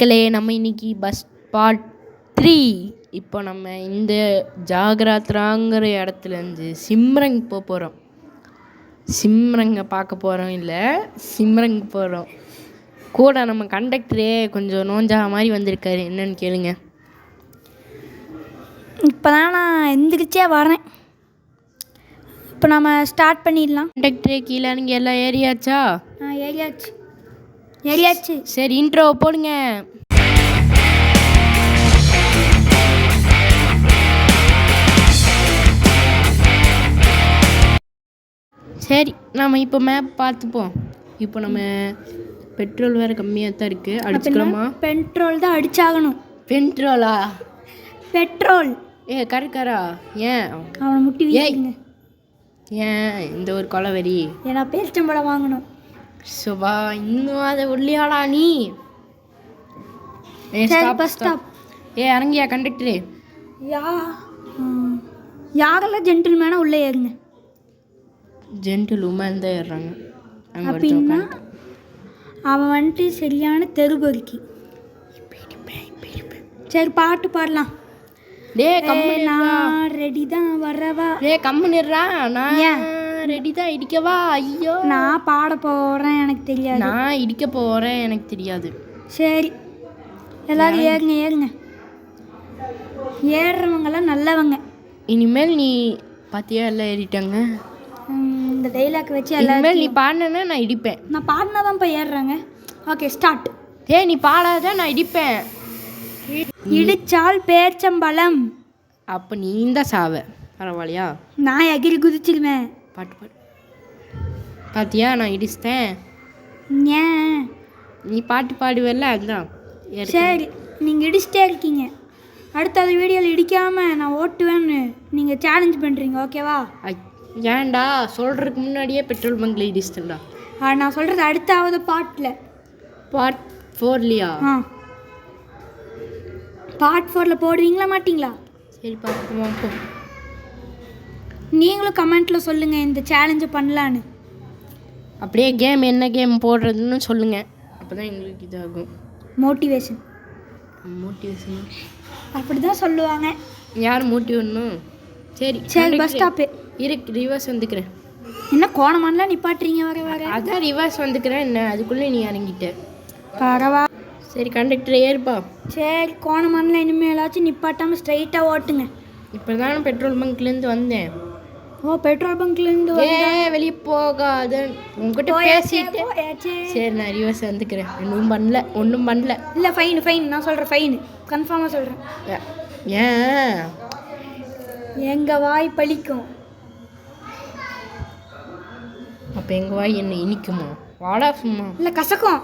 மக்களே, நம்ம இன்னைக்கு பஸ் பார்ட் 3. இப்போ நம்ம இந்த ஜாகராத்ராங்கிற இடத்துலேருந்து சிம்ரங் போக போகிறோம். சிம்ரங்கை பார்க்க போகிறோம், இல்லை சிம்ரங் போகிறோம். கூட நம்ம கண்டக்டரே கொஞ்சம் நோஞ்சா மாதிரி வந்திருக்காரு. என்னன்னு கேளுங்க. இப்போ தான் நான் எந்திரிச்சே வரேன். இப்போ நம்ம ஸ்டார்ட் பண்ணிடலாம். கண்டக்டரே கீழே இறங்கி எல்லாம் ஏறியாச்சா? ஏறியாச்சு. சரி, இன்ட்ரோ போடுங்க. சரி, நம்ம இப்போ மேப் பார்த்துப்போம். இப்போ நம்ம பெட்ரோல் வேறு கம்மியாக தான் இருக்குது. அடிச்சுக்கிறோமா? பெட்ரோல் தான் அடிச்சாகணும். பெட்ரோலா? பெட்ரோல் கருக்காரா? ஏன் அவனை முட்டி வீசுங்க. ஏன் இந்த ஒரு கொலவெறி? ஏன்னா பேரிச்சம்பழம் வாங்கணும். சுபா, இன்னும் அதை உள்ளியாடா நீ? Bus stop. இறங்கியா கண்டக்டரு? யாரெல்லாம் ஜென்டில்மேனா உள்ளே ஏறுங்க. ஜென்டில் உமன் தான் ஏறுறாங்க. அப்படின்னா அவன் வந்துட்டு சரியான தெருபொறுக்கி. சரி, பாட்டு பாடலாம். நான் ரெடி தான் வரவா? கம்முன்னுறா. நான் ரெடி தான். இடிக்கவா? ஐயோ, நான் பாட போகிறேன், எனக்கு தெரியாது. நான் இடிக்க போகிறேன், எனக்கு தெரியாது. சரி, எல்லாரும் ஏறுங்க. ஏறுறவங்கெல்லாம் நல்லவங்க. இனிமேல் நீ பார்த்தியா, எல்லாம் ஏறிட்டாங்க. இந்த டைலாக் வச்சு இனிமேல் நீ பாடினா நான் இடிப்பேன். நான் பாடினா தான் இப்போ ஏறுறாங்க. Okay, start. நீ பாடாத, நான் இடிப்பேன். இடிச்சால் பேர்ச்சம்பழம். அப்போ நீ இந்த சாவ. பரவாயில்லையா? நான் எகிரி குதிச்சிருவேன். பாட்டு பாத்தியா, நான் இடிச்சிட்டேன். ஏன் நீ பாட்டு பாடுவல்ல, அதுதான். சரி, நீங்கள் இடிச்சிட்டே இருக்கீங்க. அடுத்த வீடியோவில் இடிக்காமல் நான் ஓட்டுவேன்னு நீங்கள் சேலஞ்ச் பண்ணுறீங்க, ஓகேவா? ஏன்டா, சொல்கிறதுக்கு முன்னாடியே பெட்ரோல் பங்கில் இடிச்சிட்டா. நான் சொல்கிறது அடுத்தாவது பாட்டில். பார்ட் 4லையா? பார்ட் 4ல் போடுவீங்களா மாட்டிங்களா? சரி, பார்ப்போம். நீங்களும் கமெண்ட்டில் சொல்லுங்கள் இந்த சேலஞ்சை பண்ணலான்னு. அப்படியே கேம் என்ன கேம் போடுறதுன்னு சொல்லுங்கள். அப்போ தான் எங்களுக்கு இதாகும். மோட்டிவேஷன் அப்படி தான் சொல்லுவாங்க. யார் மோட்டிவேஷனும்? சரி, பஸ் ஸ்டாப்பு ரிவர்ஸ் வந்துக்கிறேன். என்ன கோணமானலாம் நிப்பாட்டுறீங்க? வர அதான் ரிவர்ஸ் வந்துக்கிறேன். என்ன அதுக்குள்ளே நீ இறங்கிட்ட? பரவா. சரி, கண்டக்டர் ஏறுப்பா. சரி, கோணமானலாம் இனிமேலாச்சும் நிப்பாட்டாமல் ஸ்ட்ரைட்டாக ஓட்டுங்க. இப்போ தான் பெட்ரோல் பங்க்லேருந்து வந்தேன். ஓ, பெட்ரோல் பங்க்லேருந்து வெளியே போகாத உங்ககிட்ட பேசிட்டு. சரி, நான் ரிவர்ஸ் வந்துக்கிறேன். ஒன்றும் பண்ணல. இல்லை, ஃபைன். நான் சொல்கிறேன், ஃபைன் கன்ஃபார்மாக சொல்கிறேன். ஏன் எங்கள் வாய் பழிக்கும். அப்போ எங்கள் வாய் என்ன இனிக்குமா? வாடா சும்மா. இல்லை, கசக்கும்.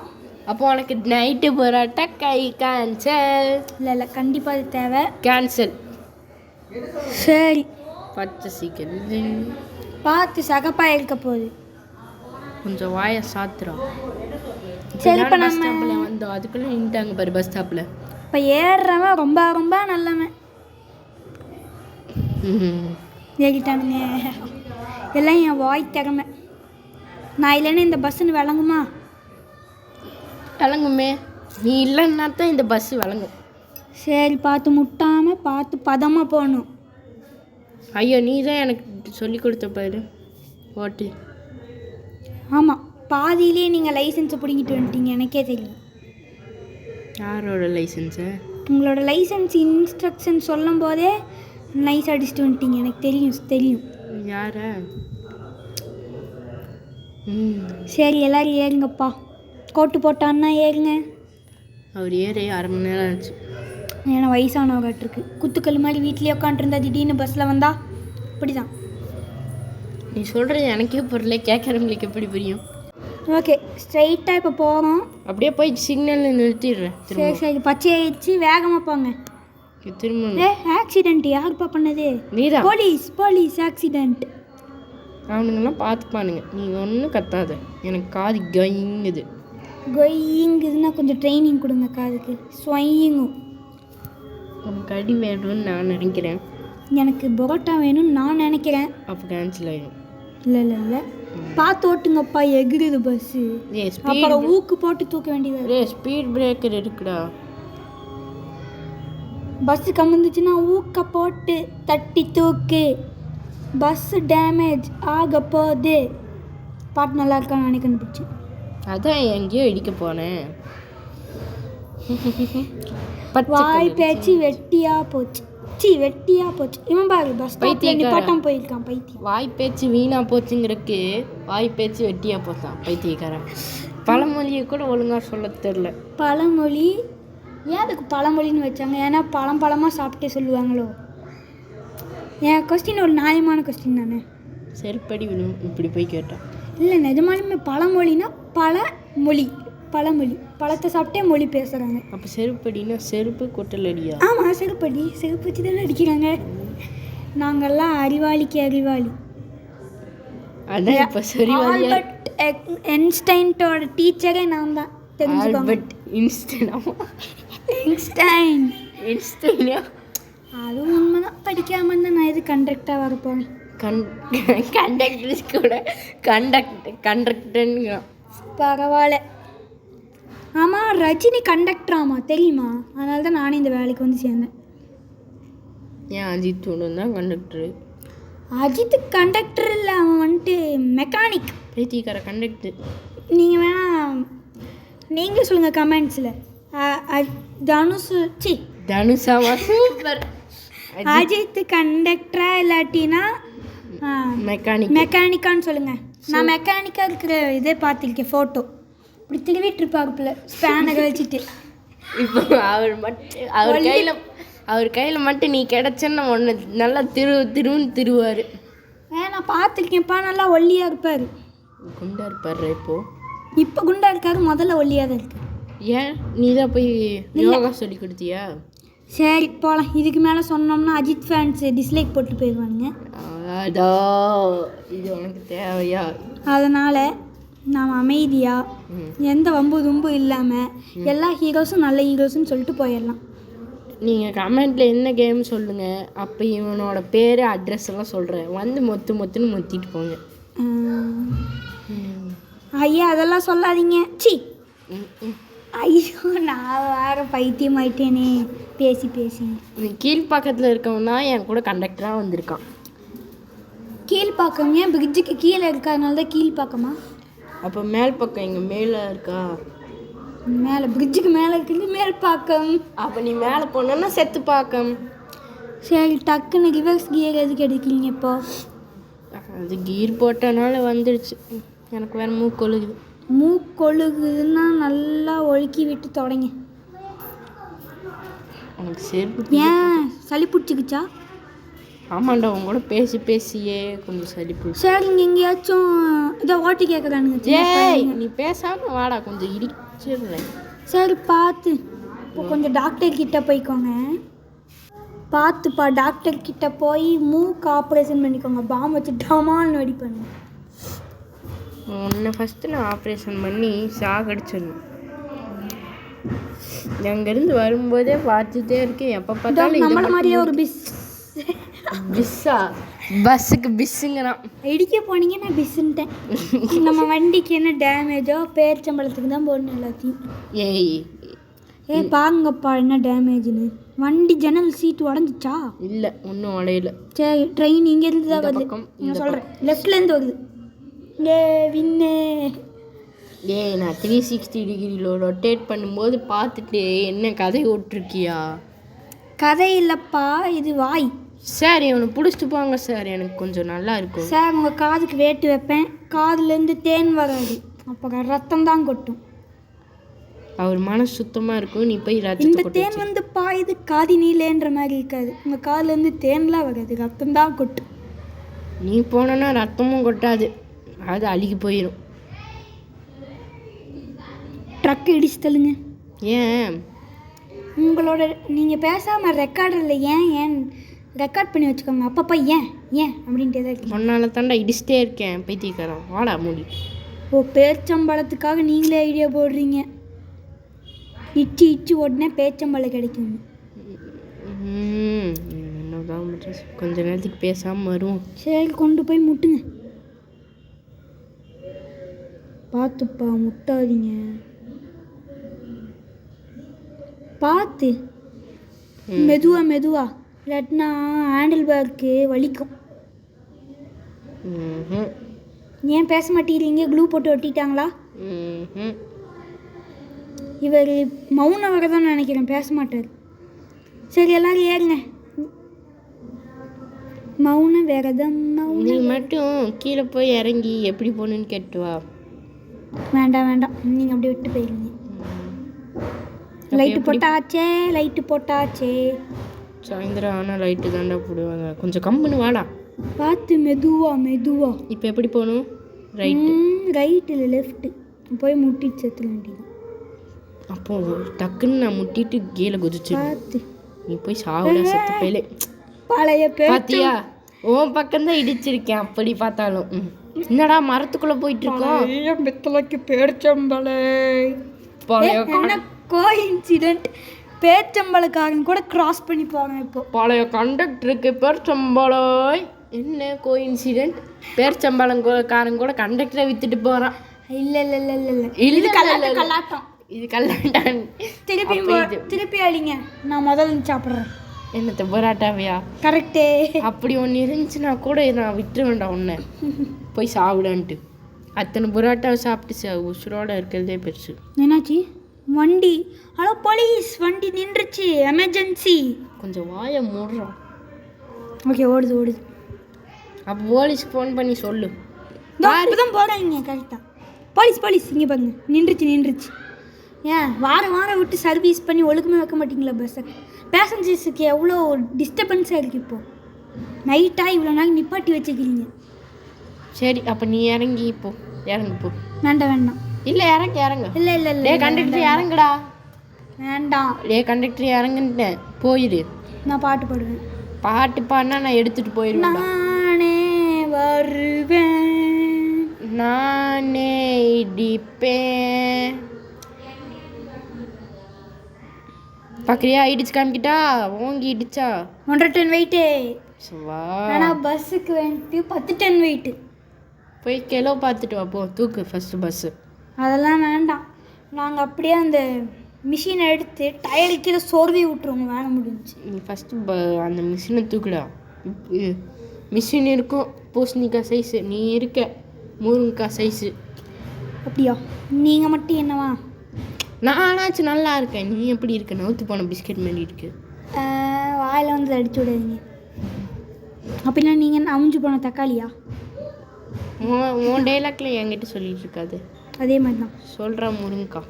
அப்போ உனக்கு நைட்டு போராட்டா கை கேன்சல். இல்லை, கண்டிப்பாக அது தேவை. கேன்சல். சரி, பச்சை சீக்கிரம் பார்த்து சகப்பாக இருக்க போகுது. கொஞ்சம் வாயை சாத்துறோம். சரி, இப்போ பஸ் ஸ்டாப்பில் வந்தோம். அதுக்குள்ளே நின்ட்டாங்க பாரு பஸ் ஸ்டாப்பில். இப்போ ஏறுறவன் ரொம்ப நல்லவன் ஏறிட்டானுங்க. எல்லாம் என் வாய் திறமை. நான் இல்லைன்னா இந்த பஸ்ஸுன்னு விளங்குமா? விளங்குமே. நீ இல்லைன்னா தான் இந்த பஸ்ஸு விளங்கும். சரி, பார்த்து முட்டாமல் பார்த்து பதமாக போகணும். ஐயோ, நீ தான் எனக்கு சொல்லி கொடுத்த பாரு ஓட்டு. ஆமாம், பாதியிலே நீங்கள் லைசன்ஸை பிடிங்கிட்டு வந்துட்டீங்க. எனக்கே தெரியும். யாரோட லைசன்ஸு? உங்களோட லைசன்ஸ் இன்ஸ்ட்ரக்ஷன் சொல்லும் போதே நைஸ் அடிச்சுட்டு வந்துட்டீங்க. எனக்கு தெரியும். யார? சரி, எல்லோரும் ஏறுங்கப்பா. கோட்டு போட்டான்னா ஏறுங்க. அவர் ஏறி 1/2 மணி நேரம் ஆச்சு. ஏன்னா வயசானவர்கிட்டருக்கு குத்துக்கல் மாதிரி வீட்லேயே உட்காந்துருந்தா திடீர்னு பஸ்ஸில் வந்தா இப்படி தான். நீ சொல்கிறது எனக்கே புரியல, கேட்குறவங்களுக்கு எப்படி புரியும்? ஓகே, ஸ்ட்ரைட்டாக இப்போ போகிறோம். அப்படியே போய் சிக்னலில் நிறுத்திடுறேன். சரி, பச்சை ஆயிடுச்சு, வேகமாக போங்க. திரும்ப ஆக்சிடென்ட் யாருப்பா பண்ணது? நீதான். Police accident. அவனுங்கெல்லாம் பார்த்துப்பானுங்க. நீ ஒன்றும் கத்தாத, எனக்கு காது கொய்யுங்குது. கொய்யுங்குதுன்னா கொஞ்சம் ட்ரைனிங் கொடுங்க காதுக்கு. ஸ்வையிங்கும். உனக்கு அடி வேணும்னு நான் நினைக்கிறேன். எனக்கு பரோட்டா வேணும்னு நான் நினைக்கிறேன். அப்போ கேன்சல் ஆகிடும். இல்லை, பார்த்து ஓட்டுங்கப்பா, எகுருது பஸ்ஸு. அப்புறம் ஊக்கு போட்டு தூக்க வேண்டியது. ஸ்பீட் பிரேக்கர் இருக்குடா. பஸ்ஸு கமுந்துச்சுன்னா ஊக்க போட்டு தட்டி தூக்கு, பஸ்ஸு டேமேஜ் ஆக போகுது. பாட்டு நல்லா இருக்கான்னு நானே கண்டுபிடிச்சேன். அதான் எங்கேயோ இடிக்க போனேன். வாய் பேச்சு வெட்டியா போச்சு. வெட்டியா போச்சு. இவன் பாரு பஸ் ஸ்டாப்ல நிப்பாட்டம் போயிருக்கான் பைத்தியம். வாய் பேச்சு வீணா போச்சுங்கிறக்கு வாய் பேச்சு வெட்டியா போச்சான் பைத்தியக்காரன். பழமொழியை கூட ஒழுங்காக சொல்ல தெரில. பழமொழி ஏன் அதுக்கு பழமொழின்னு வச்சாங்க? ஏன்னா பழமாக சாப்பிட்டே சொல்லுவாங்களோ? என் கொஸ்டின் ஒரு நியாயமான கொஸ்டின் தானே. செருப்படி விழும் இப்படி போய் கேட்டான். இல்லை நிஜமாலுமே பழமொழினா பழமொழி. பழத்தை சாப்பிட்டே மொழி பேசுகிறாங்க. அப்போ செருப்படினா செருப்பு கொட்டல் அடியா? ஆமாம், செருப்படி. செருப்பு வச்சு தானே அடிக்கிறாங்க. நாங்கள்லாம் அறிவாளிக்கு அறிவாளி. அதான் இப்போ சரிவாளியா. ஆல்பர்ட் ஐன்ஸ்டைனோட டீச்சரே நான் தான், தெரிஞ்சுக்கோங்க. ஆல்பர்ட் ஐன்ஸ்டைனா அதுவும் உண்மைதான். படிக்காமல் இருந்தால் நான் எது கண்டக்டாக வரப்போனேன். கண்டக்டர்ஸ் கூட கண்டக்டருங்க. பரவாயில்ல. ஆமாம், ரஜினி கண்டக்டராமா தெரியுமா? அதனால தான் நானே இந்த வேலைக்கு வந்து சேர்ந்தேன். ஏன் அஜித் ஒன்று தான் கண்டக்டரு? அஜித் கண்டக்டர் இல்லை, அவன் வந்துட்டு மெக்கானிக். பேத்திக்கார கண்டக்டர். நீங்கள் வேணால் நீங்களே சொல்லுங்கள் கமெண்ட்ஸில். தனுஷாவா? சூப்பர். அஜித் கண்டக்டரா இல்லாட்டினா மெக்கானிக்கான்னு சொல்லுங்கள். நான் மெக்கானிக்காக இருக்கிற இதே பார்த்துருக்கேன் ஃபோட்டோ. இப்படி திருவிட்டு இருப்பாருக்குள்ள ஸ்பேனரை வச்சுட்டு. இப்போ அவர் கையில் மட்டும் நீ கிடச்சேன்னு ஒன்று நல்லா திருவுன்னு திருவார். நான் பார்த்துருக்கேன்ப்பா, நல்லா ஒல்லியாக இருப்பார். குண்டா இருப்பார். இப்போ குண்டா இருக்காரு, முதல்ல ஒல்லியாக தான் இருக்கு. ஏன் நீ தான் போய் யோகா சொல்லி கொடுத்தியா? சரி போகலாம். இதுக்கு மேலே சொன்னோம்னா அஜித் ஃபேன்ஸ் டிஸ்லைக் போட்டு போயிடுவானுங்க. இது உனக்கு தேவையா? அதனால் நாம் அமைதியாக எந்த வம்பு தும்பு இல்லாமல் எல்லா ஹீரோஸும் நல்ல ஹீரோஸுன்னு சொல்லிட்டு போயிடலாம். நீங்கள் கமெண்ட்டில் என்ன கேம் சொல்லுங்கள், அப்போ இவனோட பேர் அட்ரஸ் எல்லாம் சொல்கிறேன், வந்து மொத்துன்னு மொத்திட்டு போங்க. ஐயா அதெல்லாம் சொல்லாதீங்க. ஐயோ நான் வேறு பைத்தியம் ஆயிட்டேனே பேசி. நீ கீழ்ப்பாக்கத்தில் இருக்கவன் தான் என் கூட கண்டக்டராக வந்திருக்கான். கீழ்ப்பாக்கம் ஏன் பிரிட்ஜுக்கு கீழே இருக்கறதுனால தான் கீழ்ப்பாக்கமா? அப்போ மேல் பக்கம் எங்கள் மேலே இருக்கா? மேலே பிரிட்ஜுக்கு மேலே இருக்கிறது மேல்பாக்கம். அப்போ நீ மேலே போனோன்னா செத்துப்பாக்கம். சரி, டக்குன்னு ரிவர்ஸ் கியர் எதுக்கு எடுக்கிறீங்க இப்போ? அது கீர் போட்டனால வந்துடுச்சு. எனக்கு வேறு மூக்கொழுகுதுன்னா நல்லா ஒழுக்கி விட்டு தொடங்க. உனக்கு செருப்பு ஏன் சளி பிடிச்சிக்கிச்சா? ஆமாண்டா, உங்க கூட பேசியே கொஞ்சம் சளி பிடிச்சி. சரி, இங்கே எங்கேயாச்சும் இதை ஓட்டி கேட்குறானுங்க. நீ பேசாமல் வாடா, கொஞ்சம் இடிச்சிடுறேன். சரி பார்த்து இப்போ கொஞ்சம் டாக்டர் கிட்ட போய்க்கோங்க. பார்த்துப்பா, டாக்டர் கிட்ட போய் மூக்கு ஆப்ரேஷன் பண்ணிக்கோங்க. பாம்பு வச்சு டமால்னு வெடி பண்ணுங்க. உன்னை ஃபஸ்ட்டு நான் ஆப்ரேஷன் பண்ணி சாகடிச்சிடணும். அங்கேருந்து வரும்போதே பார்த்துட்டே இருக்கேன், எப்போ பார்த்தாலும் நம்மள மாதிரியே ஒரு பஸ்ஸுக்கு பிஸ்ஸுங்கிறான். இடிக்க போனீங்க, நான் பிஸ்ஸுன்ட்டேன். நம்ம வண்டிக்கு என்ன டேமேஜோ பேரிச்சம்பழத்துக்கு தான் போடணும் எல்லாத்தையும். பாருங்கப்பா என்ன டேமேஜ்னு. வண்டி ஜன்னல் சீட்டு உடஞ்சிச்சா? இல்லை, ஒன்றும் உடையல. சரி, ட்ரெயின் இங்கேருந்து தான் வருது. நான் சொல்கிறேன், லெஃப்ட்லேருந்து வருது. நான் 360 டிகிரியில் ரொட்டேட் பண்ணும்போது பார்த்துட்டு என்ன கதை விட்டுருக்கியா? கதை இல்லைப்பா, இது வாய். சார் இவனை பிடிச்சிட்டு போங்க சார், எனக்கு கொஞ்சம் நல்லா இருக்கும் சார். உங்கள் காதுக்கு வேட்டு வைப்பேன், காதுலேருந்து தேன் வராது, அப்போ ரத்தம் தான் கொட்டும். அவர் மனசு சுத்தமாக இருக்கும், நீ போய் இந்த தேன் வந்து பாயுது காதினிலேன்ற மாதிரி இருக்காது. உங்கள் காதுலேருந்து தேன்லாம் வராது, ரத்தம் தான் கொட்டும். நீ போனோன்னா ரத்தமும் கொட்டாது, அது அழுகி போயிடும். ட்ரக் இடிச்சு தள்ளுங்க. ஏன் உங்களோட நீங்கள் பேசாமல் ரெக்கார்டில் ஏன் ரெக்கார்ட் பண்ணி வச்சுக்கோங்க. அப்பப்போ ஏன் அப்படின்ட்டு தான் இருக்கு. ஒன்னால தாண்டா இடிச்சிட்டே இருக்கேன் பைத்தியக்காரன், வாடா மூடி. பேச்சம்பழத்துக்காக நீங்களே ஐடியா போடுறீங்க. இச்சு உடனே பேச்சம்பழம் கிடைக்கும். என்னதான் கொஞ்ச நேரத்துக்கு பேசாமல் வருவோம். சரி, கொண்டு போய் முட்டுங்க. பார்த்துப்பா, முட்டாதீங்க, பார்த்து. மெதுவா இல்லாட்டினா ஹேண்டில் பேக்கு வலிக்கும். ஏன் பேச மாட்டேங்கிறீங்க? க்ளூ போட்டு ஒட்டிட்டாங்களா? இவர் மௌன வரதான் நினைக்கிறேன், பேச மாட்டார். சரி எல்லாரும் ஏறுங்க. மௌன விரதம். நீ மட்டும் கீழே போய் இறங்கி எப்படி போகணுன்னு கேட்டு வா. வேண்டாம் நீங்கள் அப்படியே விட்டு போயிருங்க. லைட்டு போட்டாச்சே. சாயந்தரம் ஆனால் லைட்டு தாண்டா போடுவாங்க. கொஞ்சம் கம்முன்னு வாடா. பார்த்து மெதுவா. இப்போ எப்படி போகணும்? ரைட்டு இல்லை லெஃப்ட்டு போய் முட்டிட்டு செத்துக்க வேண்டியது. அப்போ டக்குன்னு நான் முட்டிட்டு கீழே குதிச்சு. பார்த்து நீ போய் சாவுடா செத்து போயிலே. பழைய பாத்தியா, உன் பக்கம்தான் இடிச்சிருக்கேன். அப்படி பார்த்தாலும் என்னடா மரத்துக்குள்ளே போயிட்டு இருக்கோம். பித்தளைக்கு பேர்ச்சம்பளை. பழைய கோஇன்சிடென்ட், பேர்ச்சம்பளக்காரன் கூட கிராஸ் பண்ணி போவேன். இப்போ பழைய கண்டக்டருக்கு பேர்ச்சம்பளை. என்ன கோஇன்சிடென்ட்? பேர்ச்சம்பளக்காரன் கூட கண்டக்டரை வித்துட்டு போகிறான். இல்லை கல்லாட்டம். இது கல்லாட்டம். திருப்பி அடிங்க. நான் முதல்ல சாப்பிட்றேன். என்னத்த பரோட்டாவையா? கரெக்டே. அப்படி ஒன்று இருந்துச்சுன்னா கூட நான் விட்டுற வேண்டாம் உன்னை. போய் சாப்பிடான்ட்டு அத்தனை பரோட்டாவை சாப்பிட்டு உசுரோட இருக்கிறதே பெருசு. என்னாச்சு? வண்டி. ஹலோ போலீஸ், வண்டி நின்றுச்சு, எமர்ஜென்சி. கொஞ்சம் வாயை மூடுறோம். ஓகே, ஓடுது. அப்போ போலீஸ்க்கு ஃபோன் பண்ணி சொல்லு. தான் போகிறாங்க கரெக்டாக. போலீஸ் இங்கே பாருங்க, நின்றுச்சு. ஏன் வாரம் விட்டு சர்வீஸ் பண்ணி ஒழுக்கமே வைக்க மாட்டிங்களா பஸ்ஸை? பேசஞ்சர்ஸுக்கு எவ்வளோ டிஸ்டர்பன்ஸாக இருக்குது இப்போது. நைட்டாக இவ்வளோ நாள் நிப்பாட்டி வச்சுக்கிறீங்க. சரி அப்போ நீ இறங்கி போ. வேண்டாம். இல்லை இறங்க. இல்லை கண்டக்டர் இறங்குடா. வேண்டாம். கண்டக்டர் இறங்குன்ட்டேன், போயிடு. நான் பாட்டு பாடுவேன். பாட்டு பாடினா நான் எடுத்துகிட்டு போயிடுவேன். நானே வருவேன், நானே இடிப்பேன். பார்க்குறியா? இடிச்சு காமிக்கிட்டா, ஓங்கி இடிச்சா 1.5 டன் வெயிட்டு. ஆனால் பஸ்ஸுக்கு வந்துட்டு 10 டன் வெயிட்டு. போய் கிலோ பார்த்துட்டு வா. போ தூக்கு ஃபஸ்ட்டு பஸ்ஸு. அதெல்லாம் வேண்டாம். நாங்கள் அப்படியே அந்த மிஷினை எடுத்து டயர் கீழே சோர்வே விட்டுருவோம். வேலை முடிஞ்சு. நீ ஃபஸ்ட்டு அந்த மிஷினை தூக்குடா. மிஷின் இருக்கும் பூசணிக்காய் சைஸு, நீ இருக்க முருங்கைக்காய் சைஸு. அப்படியா? நீங்கள் மட்டும் என்னவா? நானாச்சும் நல்லா இருக்கேன். நீ எப்படி இருக்க? நவுத்து போன பிஸ்கெட் மாதிரி இருக்கு. வாயில் வந்து அடிச்சு விடாதீங்க. அப்படின்னா நீங்கள் அமுஞ்சு போன தக்காளியா? உன் டைலாக்ல என்கிட்ட சொல்லிட்டு இருக்காது. அதே மாதிரி தான் சொல்கிறா முருங்கா.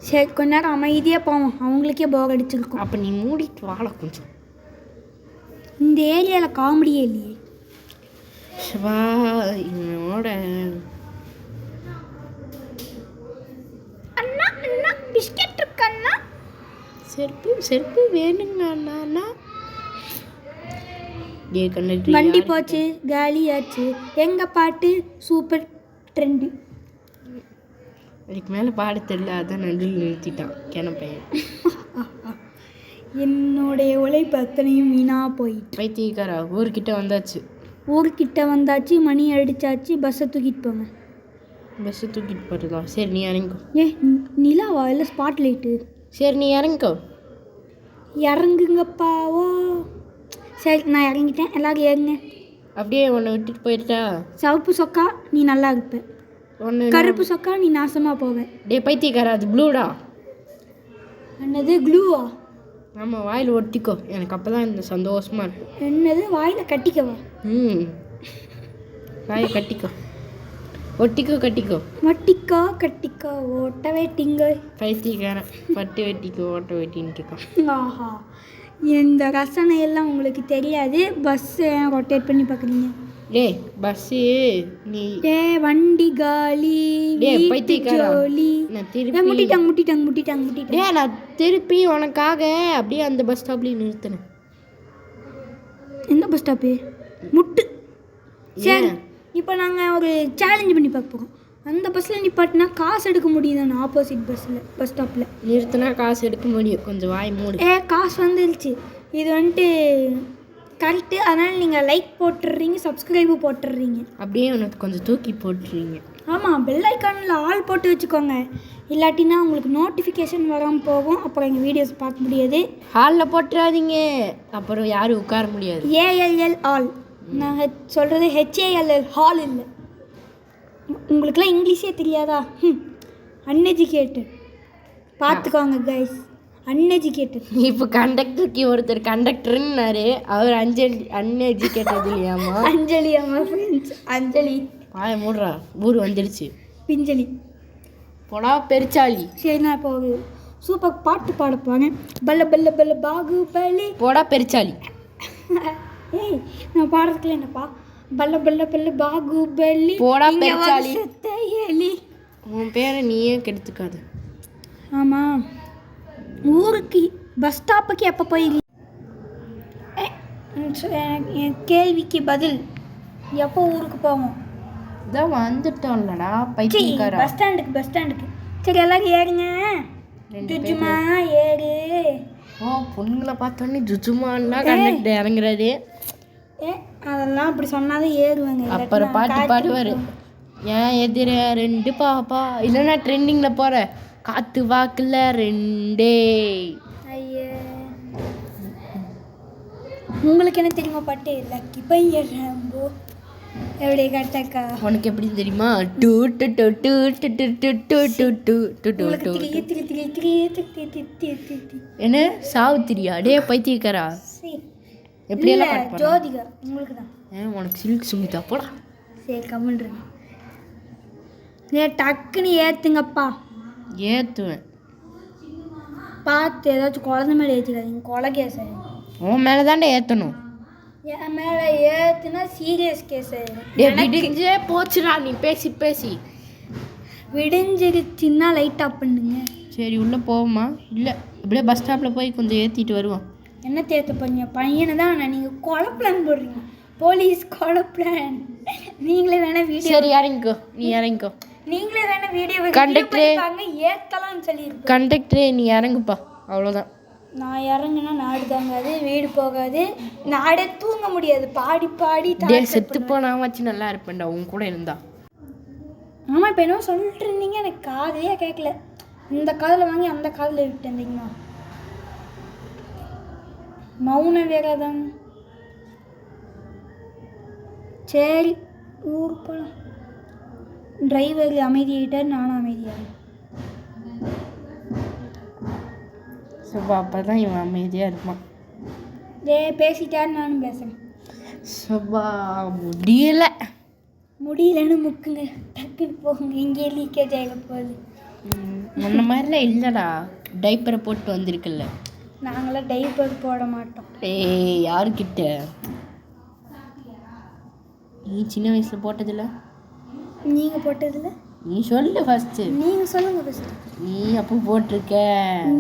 சரி கொஞ்ச நேரம் அமைதியாக போவோம், அவங்களுக்கே போக அடிச்சிருக்கோம். அப்போ நீ மூடிட்டு வாழ கொஞ்சம். இந்த ஏரியாவில் காமெடியே இல்லையே. வா என்னோட பிஸ்கெட் இருக்கண்ணா. செருப்பு வேணுங்க அண்ணா. வண்டி போச்சு, காலியாச்சு. எங்க பாட்டு சூப்பர் ட்ரெண்டு. அதுக்கு மேலே பாட தெரியல, அதான் நடுவில் நிறுத்திட்டான் கிணப்பையன். என்னுடைய உழைப்பு அத்தனையும் வீணா போயிட்டு. பைத்தியக்காரா, ஊர்கிட்ட வந்தாச்சு. மணி அடிச்சாச்சு. பஸ்ஸை தூக்கிட்டு போங்க. பஸ்ஸை தூக்கிட்டு போகிறதா? சரி நீ இறங்கோ. நிலாவா இல்லை ஸ்பாட் லைட்டு? சரி நீ இறங்கோ. இறங்குங்கப்பா. ஓ சரி நான் இறங்கிட்டேன், எல்லாரும் ஏறுங்க. அப்படியே உன்னை விட்டுட்டு போயிட்டா? சிவப்பு சொக்கா நீ நல்லா இருப்ப, கருப்பு சொக்கா நீ நாசமாக போவேன். பைத்தியக்காரா, அது ப்ளூடா. என்னது க்ளூவா? ஆமாம், வாயில் ஒட்டிக்கோ. எனக்கு அப்போ தான் இந்த சந்தோஷமாக இருக்கும். என்னது வாயில் கட்டிக்கவா? வாயை கட்டிக்கோ. ஒட்டிக்கோ கட்டிக்கோ ஓட்ட வெட்டிங்க. பைத்தியக்காரன், பட்டு வெட்டிக்கோ ஓட்ட வெட்டின்னு இருக்கான். ஆஹா, இந்த ரசனையெல்லாம் உங்களுக்கு தெரியாது. பஸ்ஸை ரொட்டேட் பண்ணி பார்க்குறீங்க. பஸ்ஸு நீ வண்டி காலி. பைத்தியக்காரன், முட்டிட்டாங்க. நான் திருப்பி உனக்காக அப்படியே அந்த பஸ் ஸ்டாப்லேயே நிறுத்தினேன். என்ன பஸ் ஸ்டாப்பு? முட்டு. சரி இப்போ நாங்கள் ஒரு சேலஞ்சு பண்ணி பார்ப்போம். அந்த பஸ்ஸில் நிப்பாட்டினா காசு எடுக்க முடியுதானே? ஆப்போசிட் பஸ் ஸ்டாப்பில் நிறுத்தினா காசு எடுக்க முடியும். கொஞ்சம் வாய் மூடு. காசு வந்துருச்சு. இது வந்துட்டு கரெக்டு. அதனால் நீங்கள் லைக் போட்டுடுறீங்க, சப்ஸ்கிரைபு போட்டுடுறீங்க. அப்படியே உனக்கு கொஞ்சம் தூக்கி போட்டுறீங்க. ஆமாம், பெல் ஐக்கானில் ஆல் போட்டு வச்சுக்கோங்க. இல்லாட்டினா உங்களுக்கு நோட்டிஃபிகேஷன் வராமல் போகும். அப்புறம் எங்கள் வீடியோஸ் பார்க்க முடியாது. ஹாலில் போட்டுறாதீங்க, அப்புறம் யாரும் உட்கார முடியாது. ALL all. நான் சொல்கிறது ஹெச்ஏஎல்எல் ஹால் இல்லை. உங்களுக்குலாம் இங்கிலீஷே தெரியாதா? அன்எஜுகேட்டட். பார்த்துக்கோங்க கைஸ், அன்எஜுகேட்டட். இப்போ கண்டக்டருக்கு ஒருத்தர் கண்டக்டர்னாரு, அவர் அன்எஜுகேட்டட் இல்லையாமா? அஞ்சலி அம்மா ஃப்ரெண்ட்ஸ். அஞ்சலி பாய மூடுறா, ஊர் வந்துடுச்சு. பிஞ்சலி போடா பெருச்சாளி. சரி, நான் இப்போ ஒரு சூப்பர் பாட்டு பாட போகிறேன். பல்ல பல்ல பல்ல பாகுபலி. போடா பெருச்சாளி. ஏய், நான் பாடுறதுக்குள்ள என்னப்பா? பல்ல பல்ல பல்ல பாகுபலி. போடா பெருச்சாளி. எலி. உன் பேரை நீயே கெடுத்துக்காது. ஆமாம், ஊருக்கு பஸ் ஸ்டாப்புக்கு எப்போ போய் என் கேள்விக்கு பதில், எப்போ ஊருக்கு போவோம்? இதான் வந்துட்டோம்லடா பைத்தியக்காரா. பஸ் ஸ்டாண்டுக்கு. சரி, எல்லாரும் ஏறுங்க. ஜுஜுமா ஏறு. ஓ, பொண்ணுங்களை பார்த்தோன்னே ஜுஜுமான்னா கண்டக்டர் இறங்குறாரு. அதெல்லாம் அப்படி சொன்னாதான் ஏறுவாங்க. அப்புறம் பாட்டு பாடுவார், ஏன் எதிர 2 பாப்பா, இல்லைன்னா ட்ரெண்டிங்கில் போகிற காத்து வாக்குல 2. ஐயே, உங்களுக்கு என்ன தெரியுமா பாட்டு? லக்கி பையன் ரம்போ. எப்படி கரெக்டாக்கா? உனக்கு எப்படி தெரியுமா? டூ டு டு டு டு டு டு டு டு டு டு டு டு. என்ன சாவுத்திரியா? டே பைத்தியக்காரா, எப்படியெல்லாம் பாட்டு பாடுற? ஜோதிகா உங்களுக்கு தான். உனக்கு சில்க் சுமிதா போடா. சரி, கமெண்ட்ருங்க. டக்குன்னு ஏற்றுங்கப்பா. ஏற்றுவேன். பார்த்து ஏதாச்சும் குழந்தை மேலே ஏற்றிக்காதீங்க, கொலை கேஸ் ஆயிடும். உன் மேலே தாண்டா ஏற்றணும். என் மேலே ஏற்றுனா சீரியஸ் கேஸ் ஆயிடும். விடிஞ்சே போச்சுடா நீ பேசி பேசி. விடிஞ்சிருச்சுன்னா லைட் ஆஃப் பண்ணுங்க. சரி, உள்ளே போவோமா? இல்லை, அப்படியே பஸ் ஸ்டாப்பில் போய் கொஞ்சம் ஏற்றிட்டு வருவோம். என்ன தேர்த்து பண்ணீங்க? பையனை தான் நீங்கள் கொலை பிளான் போடுறீங்க. போலீஸ் கொலை பிளான். நீங்களே வேணால் வீடியோ. சரி, இறங்கிக்கோ, நீ இறங்கிக்கோ. நீங்களே வேணால் வீடியோ கண்டக்டரே ஏற்றலாம்னு சொல்லியிருக்கோம். கண்டக்டரே நீ இறங்குப்பா, அவ்வளோதான். நான் இறங்குனா நாடு தாங்காது, வீடு போகாது, நாடே தூங்க முடியாது. பாடி பாடி செத்து போனாமாச்சு நல்லா இருப்பேன்டா உன் கூட இருந்தா. ஆமாம், இப்போ என்ன சொல்லிட்டு இருந்தீங்க, எனக்கு காதையே கேட்கல. இந்த காதில் வாங்கி அந்த காதில் விட்டு இருந்தீங்கண்ணா. மௌன விரதம். சரி, ஊருக்கு போகலாம். டிரைவர் அமைதியாகிட்டார், நானும் அமைதியாகிறேன். சுபா அப்போ தான் இவன் அமைதியாக இருப்பான். பேசிட்டார், நானும் பேசுகிறேன். சுபா முடியலன்னு முக்குங்க, டக்குன்னு போகுங்க. இங்கே லீக்கேஜ் ஆக போகுது. முன்ன மாதிரிலாம் இல்லைடா, டைப்பரை போட்டு வந்திருக்குல்ல. நாங்களாம் டைப்பர் போட மாட்டோம். ஏய், யாருக்கிட்ட? நீ சின்ன வயசில் போட்டதில்ல? நீங்கள் போட்டதில்ல? நீ சொல்லு ஃபஸ்ட்டு. நீங்கள் சொல்லுங்கள் ஃபஸ்ட்டு. நீ அப்போ போட்டிருக்க.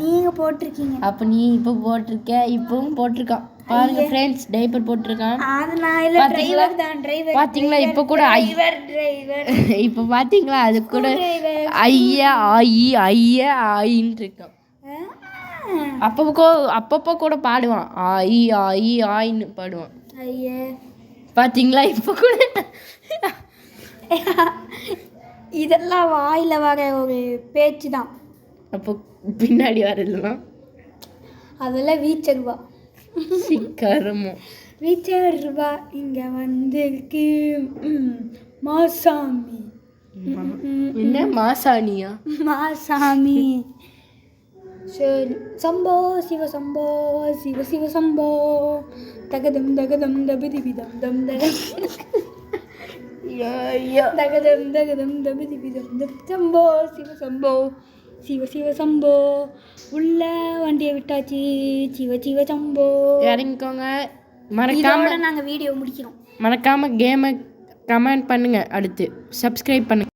நீங்கள் போட்டிருக்கீங்க. அப்போ நீ இப்போ போட்டிருக்க, இப்பவும் போட்டிருக்கான். பாருங்க ஃப்ரெண்ட்ஸ், டைப்பர் போட்டிருக்கான். அது நான் இல்லை, டிரைவர் தான். டிரைவர் பார்த்தீங்களா? இப்போ கூட டிரைவர். இப்போ பார்த்தீங்களா? அது கூட ஐயா ஆயி ஐயா ஆயின்னு இருக்கான். அப்பப்போ கூட பாடுவான், ஆயி ஆயி ஆயின்னு பாடுவான். ஐயா, பார்த்தீங்களா? இப்போ கூட இதெல்லாம் வாயில் வர ஒரு பேச்சு தான். அப்போ பின்னாடி வரலாம், அதெல்லாம் வீச்சருவா. சிக்கரமோ வீச்சருவா இங்கே வந்திருக்கு மாசாமி. என்ன மாசாணியா? மாசாமி. சரி, சம்போ சிவ சம்போ சிவ சிவ சம்போ தகதம் தகதம் தபிதிபிதம் தம் தகம் தகதம் தகதம் தபிதிபிதம் தம் சம்போ சிவ சம்போ சிவ சிவ சம்போ. உள்ள வண்டியை விட்டாச்சு, சிவ சிவ சம்போ. இறங்கிக்கோங்க. மறக்காம நாங்கள் வீடியோ முடிக்கிறோம். மறக்காம கேமை கமெண்ட் பண்ணுங்க, அடுத்து சப்ஸ்கிரைப் பண்ணுங்க.